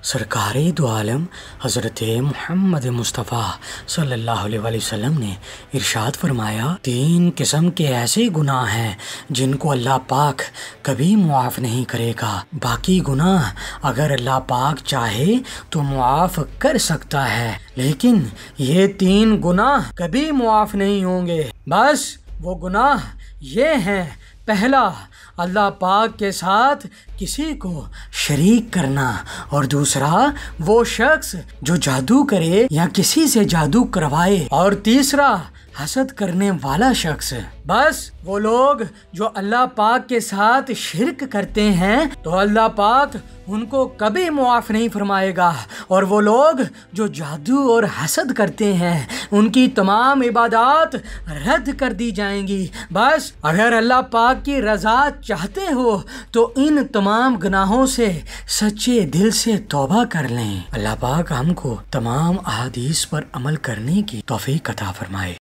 सरकारे दो आलम हज़रत मोहम्मद मुस्तफ़ा सल्लल्लाहु अलैहि वसल्लम ने इरशाद फरमाया, 3 किस्म के ऐसे गुनाह हैं जिनको अल्लाह पाक कभी मुआफ़ नहीं करेगा। बाकी गुनाह अगर अल्लाह पाक चाहे तो मुआफ़ कर सकता है, लेकिन ये 3 गुनाह कभी मुआफ़ नहीं होंगे। बस वो गुनाह ये हैं, पहला, अल्लाह पाक के साथ किसी को शरीक करना, और दूसरा, वो शख्स जो जादू करे या किसी से जादू करवाए, और तीसरा, हसद करने वाला शख्स। बस वो लोग जो अल्लाह पाक के साथ शिर्क करते हैं तो अल्लाह पाक उनको कभी मुआफ़ नहीं फरमाएगा, और वो लोग जो जादू और हसद करते हैं उनकी तमाम इबादत रद्द कर दी जाएंगी। बस अगर अल्लाह पाक की रज़ा चाहते हो तो इन तमाम गुनाहों से सच्चे दिल से तौबा कर लें। अल्लाह पाक हमको तमाम अहादीस पर अमल करने की तौफीक अता फरमाए।